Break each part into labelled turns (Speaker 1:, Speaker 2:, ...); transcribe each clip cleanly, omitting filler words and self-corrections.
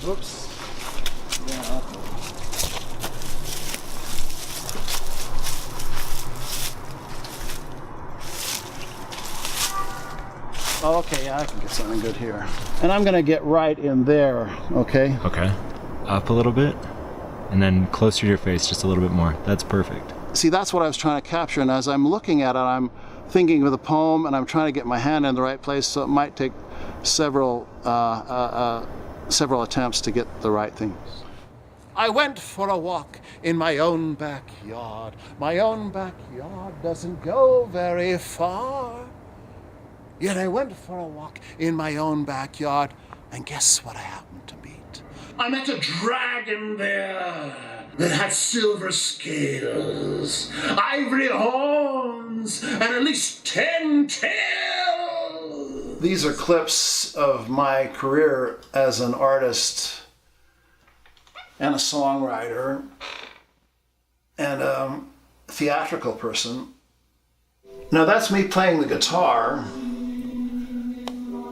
Speaker 1: Oops. Yeah. Oh, okay, yeah, I can get something good here. And I'm gonna get right in there, okay?
Speaker 2: Okay. Up a little bit, and then closer to your face, just a little bit more. That's perfect.
Speaker 1: See, that's what I was trying to capture, and as I'm looking at it, I'm thinking of the poem, and I'm trying to get my hand in the right place, so it might take several attempts to get the right thing. I went for a walk in my own backyard. My own backyard doesn't go very far. Yet I went for a walk in my own backyard, and guess what I happened to meet? I met a dragon there that had silver scales, ivory horns, and at least 10 tails. These are clips of my career as an artist and a songwriter and a theatrical person. Now that's me playing the guitar.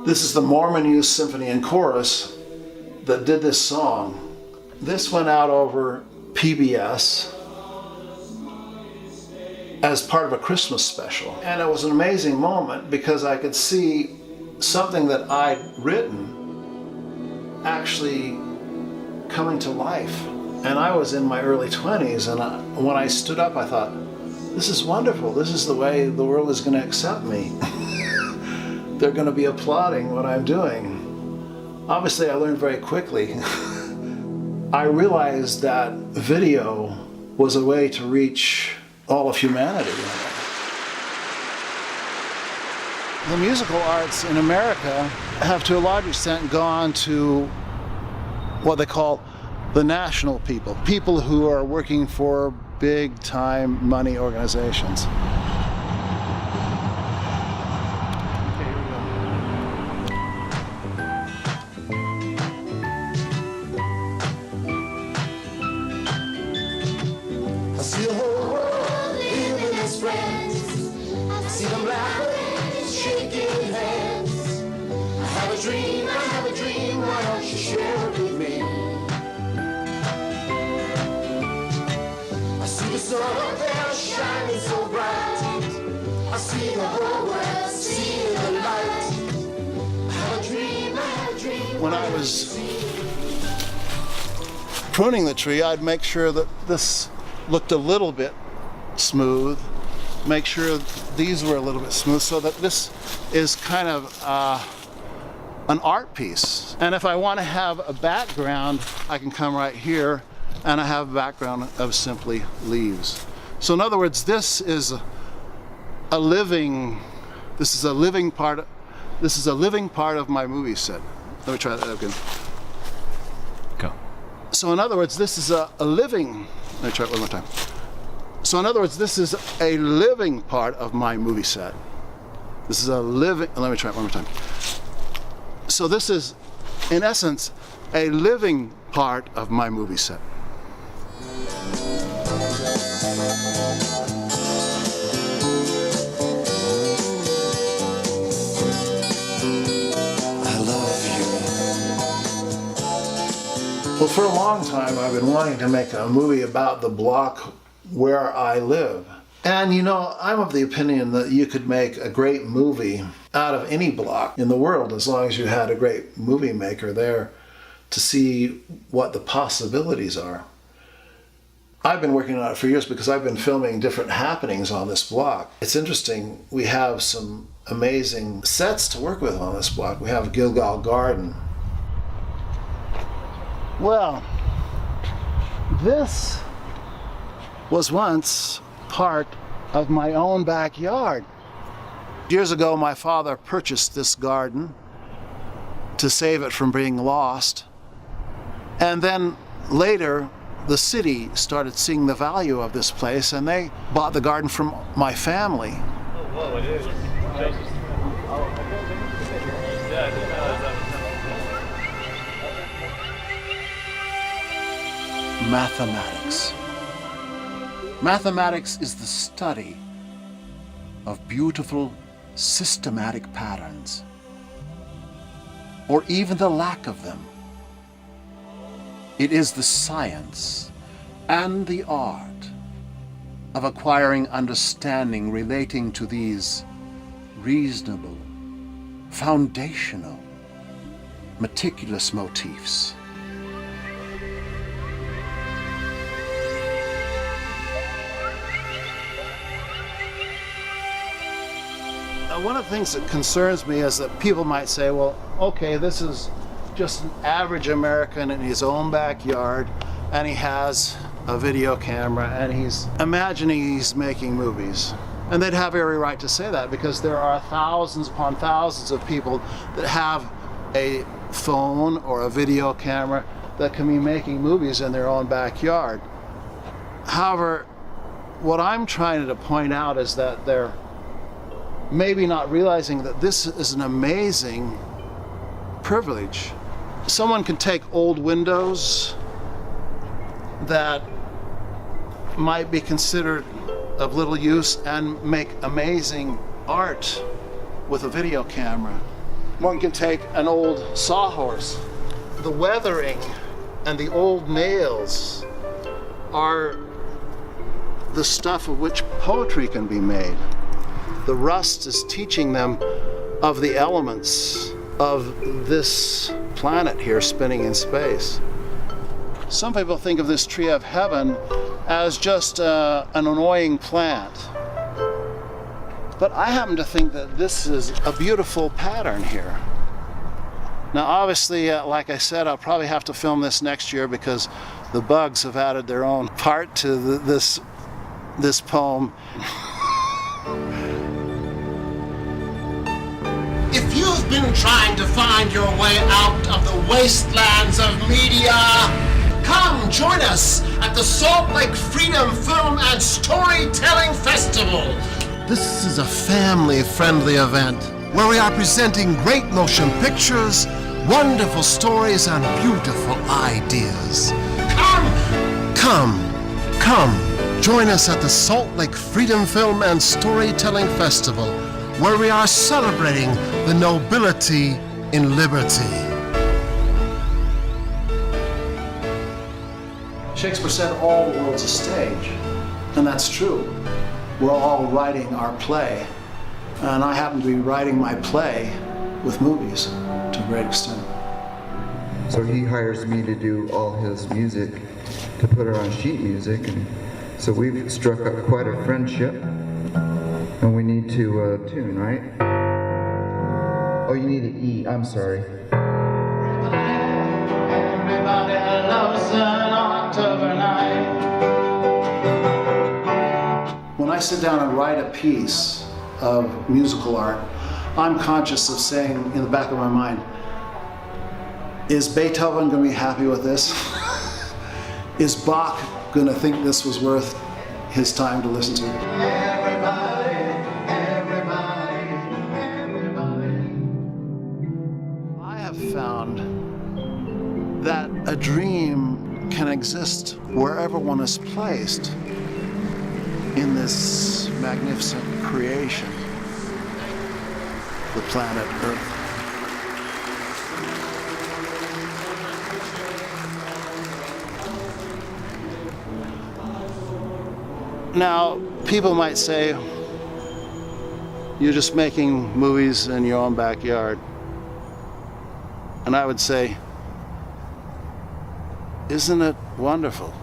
Speaker 1: This is the Mormon Youth Symphony and Chorus that did this song. This went out over PBS as part of a Christmas special. And it was an amazing moment because I could see something that I'd written actually coming to life. And I was in my early 20s, and when I stood up, I thought, this is wonderful. This is the way the world is going to accept me. They're going to be applauding what I'm doing. Obviously, I learned very quickly. I realized that video was a way to reach all of humanity. The musical arts in America have to a large extent gone to what they call the national people, people who are working for big-time money organizations. When I was pruning the tree, I'd make sure that this looked a little bit smooth, make sure these were a little bit smooth, so that this is kind of an art piece. And if I want to have a background, I can come right here and I have a background of simply leaves. So in other words, this is a living part of my movie set. Let me try that again.
Speaker 2: Go.
Speaker 1: So in other words, this is a living, let me try it one more time. So in other words, this is a living part of my movie set. This is a living, let me try it one more time. So this is, in essence, a living part of my movie set. Well, for a long time, I've been wanting to make a movie about the block where I live. And you know, I'm of the opinion that you could make a great movie out of any block in the world as long as you had a great movie maker there to see what the possibilities are. I've been working on it for years because I've been filming different happenings on this block. It's interesting, we have some amazing sets to work with on this block. We have Gilgal Garden. Well, this was once part of my own backyard. Years ago, my father purchased this garden to save it from being lost. And then later, the city started seeing the value of this place, and they bought the garden from my family.
Speaker 3: Oh, it is.
Speaker 1: Mathematics. Mathematics is the study of beautiful, systematic patterns, or even the lack of them. It is the science and the art of acquiring understanding relating to these reasonable, foundational, meticulous motifs. One of the things that concerns me is that people might say, well, okay, this is just an average American in his own backyard, and he has a video camera, and he's imagining he's making movies. And they'd have every right to say that, because there are thousands upon thousands of people that have a phone or a video camera that can be making movies in their own backyard. However, what I'm trying to point out is that they're maybe not realizing that this is an amazing privilege. Someone can take old windows that might be considered of little use and make amazing art with a video camera. One can take an old sawhorse. The weathering and the old nails are the stuff of which poetry can be made. The rust is teaching them of the elements of this planet here spinning in space. Some people think of this tree of heaven as just an annoying plant. But I happen to think that this is a beautiful pattern here. Now obviously, like I said, I'll probably have to film this next year because the bugs have added their own part to this poem.
Speaker 3: If you've been trying to find your way out of the wastelands of media, come join us at the Salt Lake Freedom Film and Storytelling Festival.
Speaker 1: This is a family-friendly event where we are presenting great motion pictures, wonderful stories, and beautiful ideas. Come, join us at the Salt Lake Freedom Film and Storytelling Festival, where we are celebrating the nobility in liberty. Shakespeare said all the world's a stage, and that's true. We're all writing our play, and I happen to be writing my play with movies to a great extent.
Speaker 4: So he hires me to do all his music, to put it on sheet music, and so we've struck up quite a friendship, and we need to tune, right? Oh, you need an E, I'm sorry.
Speaker 1: Everybody loves an October night. When I sit down and write a piece of musical art, I'm conscious of saying in the back of my mind, is Beethoven going to be happy with this? Is Bach going to think this was worth his time to listen to? Everybody, everybody, everybody. I have found that a dream can exist wherever one is placed in this magnificent creation, the planet Earth. Now, people might say, you're just making movies in your own backyard. And I would say, isn't it wonderful?